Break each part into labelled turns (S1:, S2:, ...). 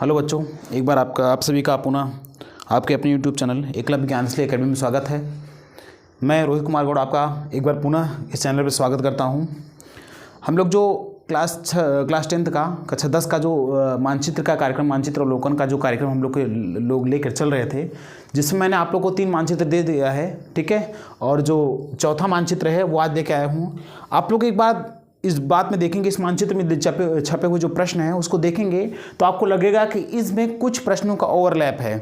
S1: Hello बच्चों, एक बार आप सभी का पुनः आपके अपने YouTube channel Eklavya Gyanshree academy में स्वागत है। मैं रोहित कुमार गौड़ आपका एक बार पुनः इस चैनल पर स्वागत करता हूं। हम लोग जो क्लास 10 का कक्षा 10 का जो मानचित्र का कार्यक्रम, मानचित्र अवलोकन का जो कार्यक्रम हम लोग लेकर चल रहे थे, जिसमें मैंने आप लोग को 3 मानचित्र दे दिया है, ठीक है। और जो चौथा मानचित्र है वो आज लेके आया हूँ। आप लोग एक बार इस बात में देखेंगे, इस मानचित्र में छपे हुए जो प्रश्न हैं उसको देखेंगे तो आपको लगेगा कि इसमें कुछ प्रश्नों का ओवरलैप है।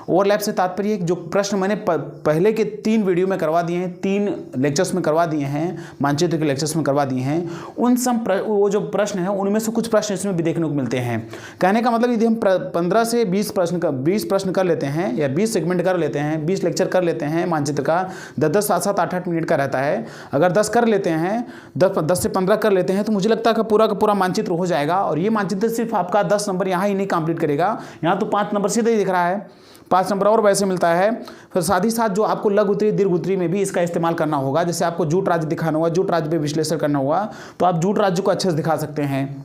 S1: ओवरलैप से तात्पर्य जो प्रश्न मैंने पहले के 3 वीडियो में करवा दिए हैं, 3 लेक्चर्स में करवा दिए हैं, मानचित्र के लेक्चर्स में करवा दिए हैं, उन सब वो जो प्रश्न हैं उनमें से कुछ प्रश्न इसमें भी देखने को मिलते हैं। कहने का मतलब यदि हम 15 से 20 प्रश्न कर लेते हैं या 20 सेगमेंट कर लेते हैं, 20 लेक्चर कर लेते हैं मानचित्र का, 10-10, 7-7, 8-8 मिनट का रहता है। अगर 10 कर लेते हैं, 10 से 15 कर लेते हैं तो मुझे लगता है कि पूरा का पूरा मानचित्र हो जाएगा। और ये मानचित्र सिर्फ आपका 10 नंबर यहाँ ही नहीं कंप्लीट करेगा, यहाँ तो 5 नंबर सीधे ही दिख रहा है, 5 नंबर और वैसे मिलता है। फिर साथ ही साथ जो आपको लघु उत्तरी, दीर्घ उत्तरी में भी इसका इस्तेमाल करना होगा। जैसे आपको जूट राज्य दिखाना होगा, जूट राज्य पे विश्लेषण करना होगा, तो आप जूट राज्य को अच्छे से दिखा सकते हैं।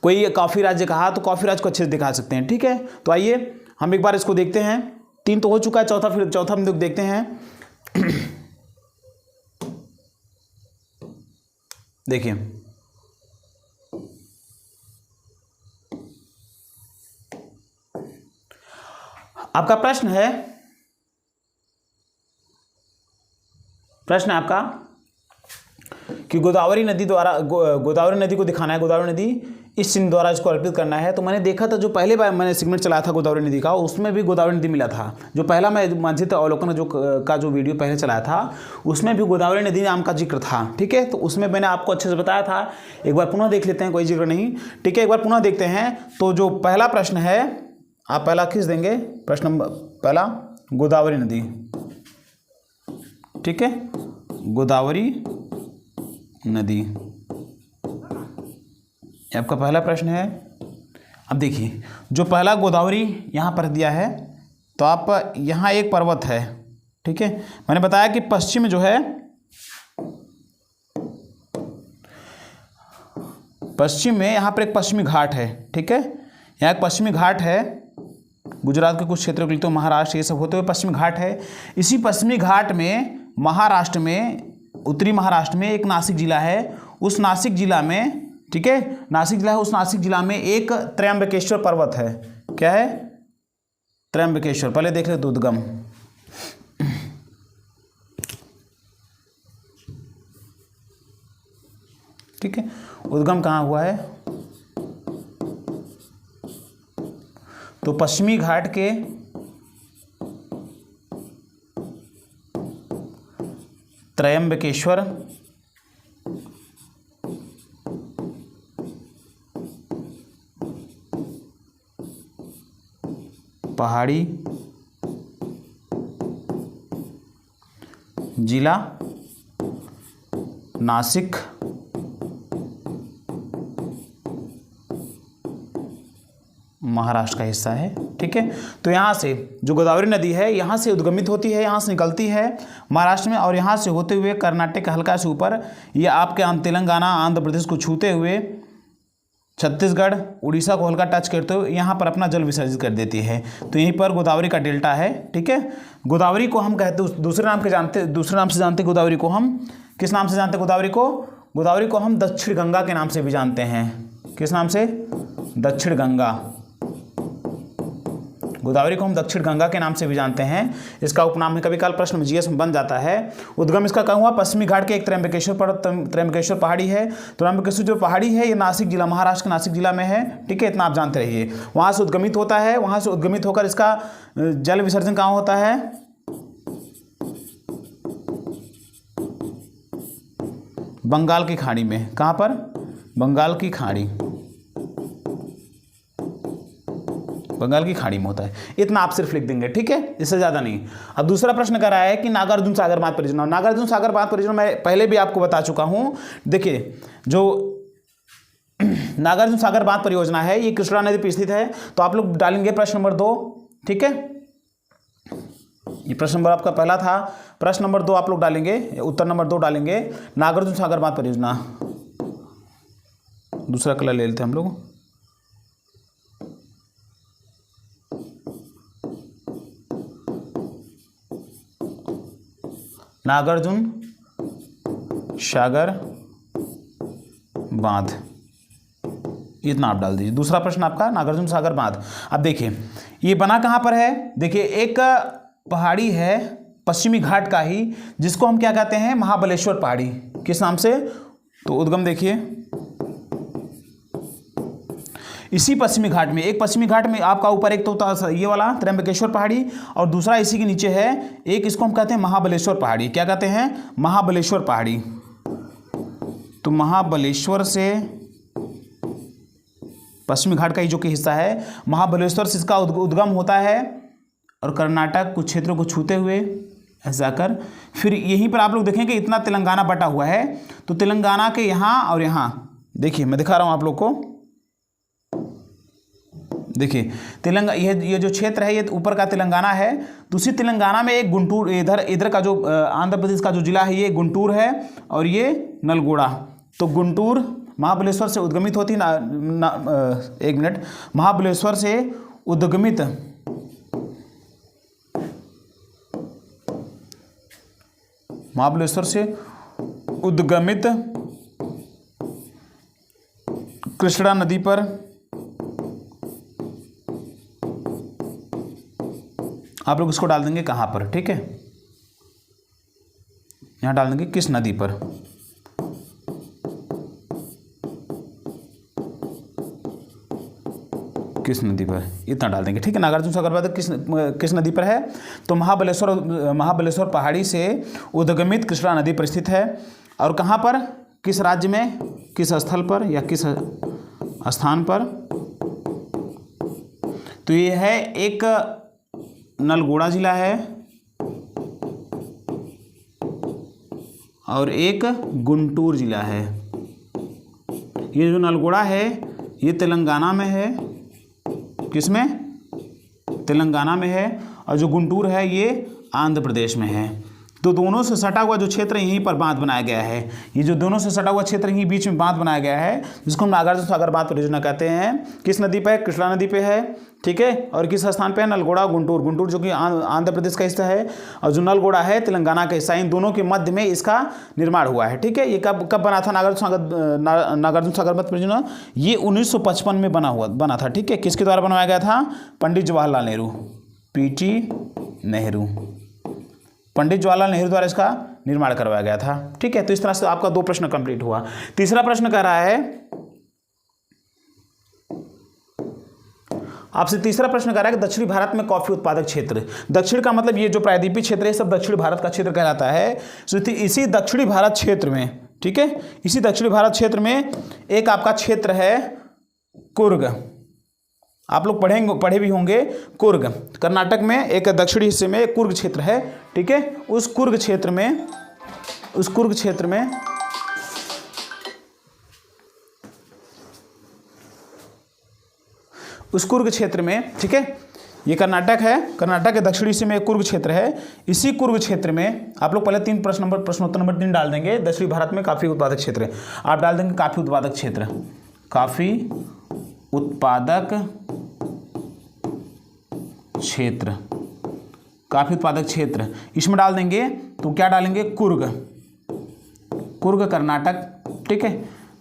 S1: कोई कॉफी राज्य कहा तो कॉफी राज्य को अच्छे से दिखा सकते हैं, ठीक है। तो आइए हम एक बार इसको देखते हैं। 3 तो हो चुका है, चौथा हम लोग देखते हैं। देखिए, आपका प्रश्न है आपका कि गोदावरी नदी को दिखाना है, गोदावरी नदी इस चिन्ह द्वारा इसको अर्पित करना है। तो मैंने देखा था, जो पहले बार मैंने सेगमेंट चलाया था गोदावरी नदी का, उसमें भी गोदावरी नदी मिला था। जो पहला मैं मानचित्र अवलोकन जो वीडियो पहले चलाया था, उसमें भी गोदावरी नदी नाम का जिक्र था, ठीक है। तो उसमें मैंने आपको अच्छे से बताया था। एक बार पुनः देख लेते हैं, कोई जिक्र नहीं, ठीक है। एक बार पुनः देखते हैं। तो जो पहला प्रश्न है, आप पहला खींच देंगे, प्रश्न नंबर पहला, गोदावरी नदी, ठीक है, गोदावरी नदी, ये आपका पहला प्रश्न है। अब देखिए, जो पहला गोदावरी यहाँ पर दिया है, तो आप यहाँ एक पर्वत है, ठीक है। मैंने बताया कि पश्चिम जो है, पश्चिम में यहाँ पर एक पश्चिमी घाट है, ठीक है। यहाँ एक पश्चिमी घाट है, गुजरात के कुछ क्षेत्रों के लिए तो महाराष्ट्र ये सब होते हुए पश्चिमी घाट है। इसी पश्चिमी घाट में महाराष्ट्र में, उत्तरी महाराष्ट्र में एक नासिक जिला है। उस नासिक जिला में, ठीक है, नासिक जिला है, उस नासिक जिला में एक त्र्यंबकेश्वर पर्वत है। क्या है? त्र्यंबकेश्वर। पहले देख ले उद्गम, ठीक है, उद्गम कहाँ हुआ है? तो पश्चिमी घाट के त्र्यंबकेश्वर पहाड़ी जिला, नासिक, महाराष्ट्र का हिस्सा है, ठीक है। तो यहाँ से जो गोदावरी नदी है, यहाँ से उद्गमित होती है, यहाँ से निकलती है महाराष्ट्र में, और यहाँ से होते हुए कर्नाटक के हल्का से ऊपर, ये आपके तेलंगाना, आंध्र प्रदेश को छूते हुए छत्तीसगढ़, उड़ीसा को हल्का टच करते हुए यहाँ पर अपना जल विसर्जित कर देती है। तो यहीं पर गोदावरी का डेल्टा है, ठीक है। गोदावरी को हम कहते, दूसरे नाम से जानते गोदावरी को हम किस नाम से जानते? गोदावरी को हम दक्षिण गंगा के नाम से भी जानते हैं। किस नाम से? दक्षिण गंगा। गोदावरी को हम दक्षिण गंगा के नाम से भी जानते हैं। इसका उपनाम में कभी काल प्रश्न में जीएस में बन जाता है। उद्गम इसका कहाँ हुआ? पश्चिमी घाट के एक त्र्यंबकेश्वर पहाड़ी है। त्र्यंबकेश्वर जो पहाड़ी है, ये नासिक जिला, महाराष्ट्र के नासिक जिला में है, ठीक है। इतना आप जानते रहिए। वहाँ से उद्गमित होता है, वहाँ से उद्गमित होकर इसका जल विसर्जन कहाँ होता है? बंगाल की खाड़ी में। कहाँ पर? बंगाल की खाड़ी, बंगाल की खाड़ी में होता है। इतना आप सिर्फ लिख देंगे, ठीक है, इससे ज़्यादा नहीं। अब दूसरा प्रश्न कर रहा है कि नागार्जुन सागर बांध परियोजना। नागार्जुन सागर बांध परियोजना मैं पहले भी आपको बता चुका हूँ। देखिए, जो नागार्जुन सागर बांध परियोजना है, ये कृष्णा नदी पर स्थित है। तो आप लोग डालेंगे प्रश्न नंबर 2, ठीक है। ये प्रश्न नंबर आपका पहला था। प्रश्न नंबर 2 आप लोग डालेंगे, उत्तर नंबर 2 डालेंगे, नागार्जुन सागर बांध परियोजना। दूसरा कलर ले लेते हैं हम लोग। नागार्जुन सागर बांध, इतना आप डाल दीजिए। दूसरा प्रश्न आपका नागार्जुन सागर बांध। अब देखिए ये बना कहाँ पर है, देखिए एक पहाड़ी है पश्चिमी घाट का ही, जिसको हम क्या कहते हैं, महाबलेश्वर पहाड़ी। किस नाम से, तो उद्गम देखिए इसी पश्चिमी घाट में, एक पश्चिमी घाट में आपका ऊपर एक तो ये वाला त्र्यंबकेश्वर पहाड़ी और दूसरा इसी के नीचे है एक, इसको हम कहते हैं महाबलेश्वर पहाड़ी। क्या कहते हैं, महाबलेश्वर पहाड़ी। तो महाबलेश्वर से पश्चिमी घाट का ही जो कि हिस्सा है, महाबलेश्वर से इसका उद्गम होता है और कर्नाटक कुछ क्षेत्रों को छूते हुए ऐसा जाकर फिर यहीं पर आप लोग देखेंगे इतना तेलंगाना बटा हुआ है। तो तेलंगाना के यहाँ और यहाँ देखिए मैं दिखा रहा हूँ आप लोग को, देखिए ये जो क्षेत्र है ये ऊपर का तेलंगाना है। दूसरी तेलंगाना में एक गुंटूर, इधर का जो आंध्र प्रदेश का जो जिला है ये गुंटूर है और ये नलगोड़ा। तो गुंटूर महाबलेश्वर से उद्गमित होती एक मिनट, महाबलेश्वर से उद्गमित कृष्णा नदी पर आप लोग इसको डाल देंगे कहाँ पर, ठीक है, यहाँ डाल देंगे किस नदी पर, किस नदी पर, इतना डाल देंगे, ठीक है। नागार्जुन सागर बांध किस नदी पर है, तो महाबलेश्वर पहाड़ी से उद्गमित कृष्णा नदी पर स्थित है। और कहाँ पर, किस राज्य में, किस स्थल पर या किस स्थान पर, तो ये है एक नलगोड़ा जिला है और एक गुंटूर जिला है। ये जो नलगोड़ा है ये तेलंगाना में है, किसमें, तेलंगाना में है, और जो गुंटूर है ये आंध्र प्रदेश में है। तो दोनों से सटा हुआ जो क्षेत्र यहीं पर बांध बनाया गया है, ये जो दोनों से सटा हुआ क्षेत्र यहीं बीच में बांध बनाया गया है, जिसको हम नागार्जुन सागर बांध परियोजना कहते हैं। किस नदी पे है, कृष्णा नदी पे है, ठीक है। और किस स्थान पे है, नलगोड़ा गुंटूर जो कि आंध्र प्रदेश का हिस्सा है और जो नलगोड़ा है तेलंगाना का हिस्सा, इन दोनों के मध्य में इसका निर्माण हुआ है, ठीक है। ये कब बना था नागार्जुन सागर बांध परियोजना, ये 1955 में बना था, ठीक है। किसके द्वारा बनवाया गया था, पंडित जवाहरलाल नेहरू, पंडित जवाहरलाल नेहरू द्वारा इसका निर्माण करवाया गया था, ठीक है। तो इस तरह से आपका 2 प्रश्न कंप्लीट हुआ। तीसरा प्रश्न कह रहा है आपसे, तीसरा प्रश्न कह रहा है कि दक्षिणी भारत में कॉफी उत्पादक क्षेत्र, दक्षिण का मतलब ये जो प्रायद्वीपीय क्षेत्र है सब दक्षिण भारत का क्षेत्र कहलाता है। तो इसी दक्षिणी भारत क्षेत्र में, ठीक है, इसी दक्षिणी भारत क्षेत्र में एक आपका क्षेत्र है कुर्ग, आप लोग पढ़े भी होंगे, कुर्ग कर्नाटक में एक दक्षिणी हिस्से में एक कुर्ग क्षेत्र है, ठीक है। उस कुर्ग क्षेत्र में ठीक है, ये कर्नाटक है, कर्नाटक के दक्षिणी हिस्से में एक कुर्ग क्षेत्र है। इसी कुर्ग क्षेत्र में आप लोग पहले प्रश्नोत्तर नंबर 3 डाल देंगे, दक्षिणी भारत में काफी उत्पादक क्षेत्र, आप डाल देंगे काफी उत्पादक क्षेत्र, काफी उत्पादक क्षेत्र, इसमें डाल देंगे तो क्या डालेंगे, कुर्ग कर्नाटक, ठीक है,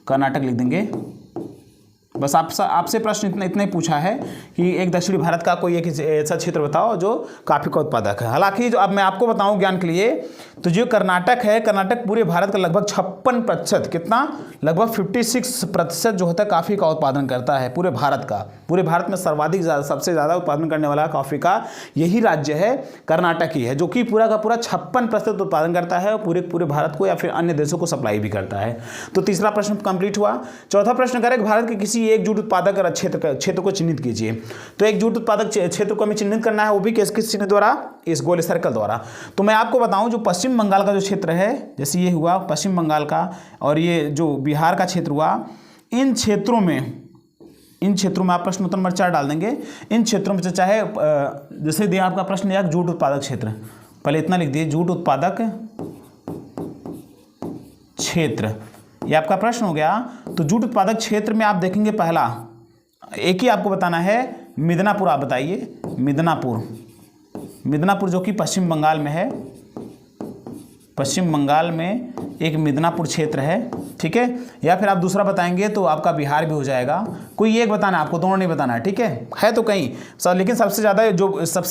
S1: कर्नाटक लिख देंगे। बस आपसे प्रश्न इतना ही पूछा है कि एक दक्षिणी भारत का कोई एक ऐसा क्षेत्र बताओ जो काफ़ी का उत्पादक है। हालांकि जो अब मैं आपको बताऊं ज्ञान के लिए, तो जो कर्नाटक है, कर्नाटक पूरे भारत का लगभग 56%, कितना, लगभग 56% जो होता है कॉफ़ी का उत्पादन करता है पूरे भारत का। पूरे भारत में सबसे ज़्यादा उत्पादन करने वाला कॉफ़ी का यही राज्य है, कर्नाटक ही है, जो कि पूरा का पूरा 56% उत्पादन करता है और पूरे भारत को या फिर अन्य देशों को सप्लाई भी करता है। तो तीसरा प्रश्न कंप्लीट हुआ। चौथा प्रश्न करें, भारत के किसी एक जूट उत्पादक क्षेत्र को चिन्हित कीजिए। तो एक जूट उत्पादक क्षेत्र को हमें चिन्हित करना है, वो भी किस चिन्ह द्वारा, इस गोल सर्कल द्वारा। तो मैं आपको बताऊं, जो पश्चिम बंगाल का जो क्षेत्र है, जैसे ये हुआ पश्चिम बंगाल का और ये जो बिहार का क्षेत्र हुआ, इन क्षेत्रों में आप प्रश्न उत्तर नंबर 4 डाल देंगे। इन क्षेत्रों में चाहे जैसे दिया आपका प्रश्न या जूट उत्पादक क्षेत्र, पहले इतना लिख दिए, जूट उत्पादक क्षेत्र, ये आपका प्रश्न हो गया। तो जूट उत्पादक क्षेत्र में आप देखेंगे, पहला एक ही आपको बताना है, मिदनापुर, आप बताइए, मिदनापुर जो कि पश्चिम बंगाल में है, पश्चिम बंगाल में एक मिदनापुर क्षेत्र है, ठीक है। या फिर आप दूसरा बताएंगे तो आपका बिहार भी हो जाएगा। कोई एक बताना है आपको, दोनों नहीं बताना है, ठीक है तो कहीं लेकिन सबसे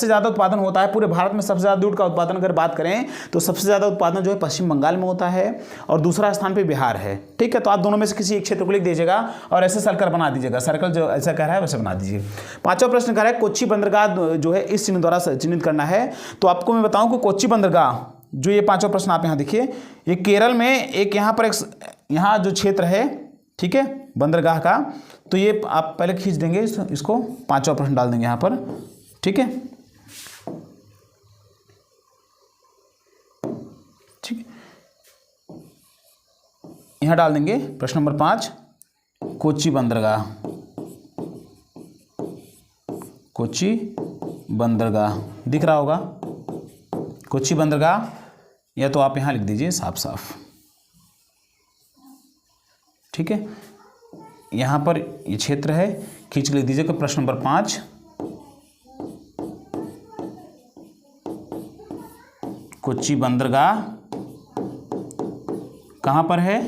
S1: ज़्यादा उत्पादन होता है पूरे भारत में, सबसे ज़्यादा दूध का उत्पादन अगर बात करें तो सबसे ज़्यादा उत्पादन जो है पश्चिम बंगाल में होता है और दूसरा स्थान पर बिहार है, ठीक है। तो आप दोनों में से किसी एक क्षेत्र को लिख दीजिएगा और ऐसे सर्कल बना दीजिएगा, सर्कल जो ऐसा कह रहा है वैसे बना दीजिए। पांचवा प्रश्न कह रहा है कोच्चि बंदरगाह जो है इस चिन्ह द्वारा चिन्हित करना है। तो आपको मैं बताऊं कि कोच्चि बंदरगाह जो ये पांचवा प्रश्न आप यहाँ देखिए, ये केरल में एक यहाँ जो क्षेत्र है, ठीक है, बंदरगाह का, तो ये आप पहले खींच देंगे इसको, पांचवा प्रश्न डाल देंगे यहाँ पर, ठीक है, ठीक है, यहाँ डाल देंगे प्रश्न नंबर 5 कोच्चि बंदरगाह, कोच्चि बंदरगाह दिख रहा होगा, कोच्चि बंदरगाह, या तो आप यहाँ लिख दीजिए साफ साफ, ठीक है। यहाँ पर ये क्षेत्र है, खींच लिख दीजिए कि प्रश्न नंबर 5 कोच्चि बंदरगाह कहाँ पर है,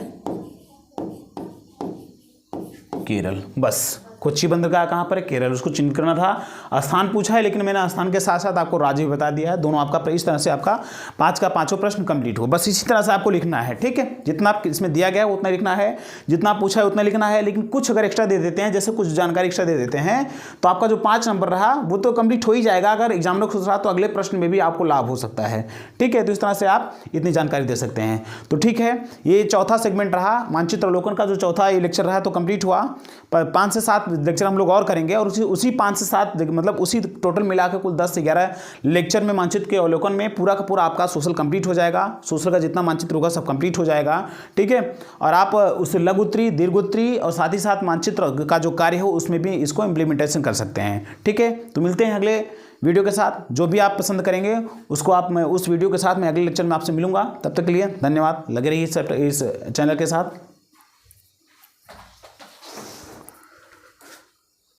S1: केरल। बस कोच्चि बंदरगाह कहाँ पर है, केरल, उसको चिन्हित करना था। स्थान पूछा है लेकिन मैंने स्थान के साथ साथ आपको राज्य भी बता दिया है। दोनों आपका इस तरह से आपका 5 का 5 प्रश्न कंप्लीट हो। बस इसी तरह से आपको लिखना है, ठीक है। जितना आप इसमें दिया गया है उतना लिखना है, जितना पूछा है उतना लिखना है, लेकिन कुछ अगर एक्स्ट्रा दे देते हैं, जैसे कुछ जानकारी एक्स्ट्रा दे देते हैं, तो आपका जो 5 नंबर रहा वो तो कंप्लीट हो ही जाएगा। अगर एग्जामिनर खुश रहा तो अगले प्रश्न में भी आपको लाभ हो सकता है, ठीक है। तो इस तरह से आप इतनी जानकारी दे सकते हैं। तो ठीक है, ये चौथा सेगमेंट रहा मानचित्र अवलोकन का, जो चौथा ये लेक्चर रहा तो कंप्लीट हुआ। 5 से 7 लेक्चर हम लोग और करेंगे और उसी 5 से 7 मतलब उसी टोटल मिलाकर कुल 10 से 11 लेक्चर में मानचित्र के अवलोकन में पूरा का पूरा आपका सोशल कंप्लीट हो जाएगा। सोशल का जितना मानचित्र होगा सब कंप्लीट हो जाएगा, ठीक है। और आप उस लघु उत्तरी, दीर्घ उत्तरी और साथ ही साथ मानचित्र का जो कार्य हो उसमें भी इसको इम्प्लीमेंटेशन कर सकते हैं, ठीक है। तो मिलते हैं अगले वीडियो के साथ। जो भी आप पसंद करेंगे उसको आप मैं उस वीडियो के साथ मैं अगले लेक्चर में आपसे मिलूंगा। तब तक के लिए धन्यवाद। लगे रहिए इस चैनल के साथ।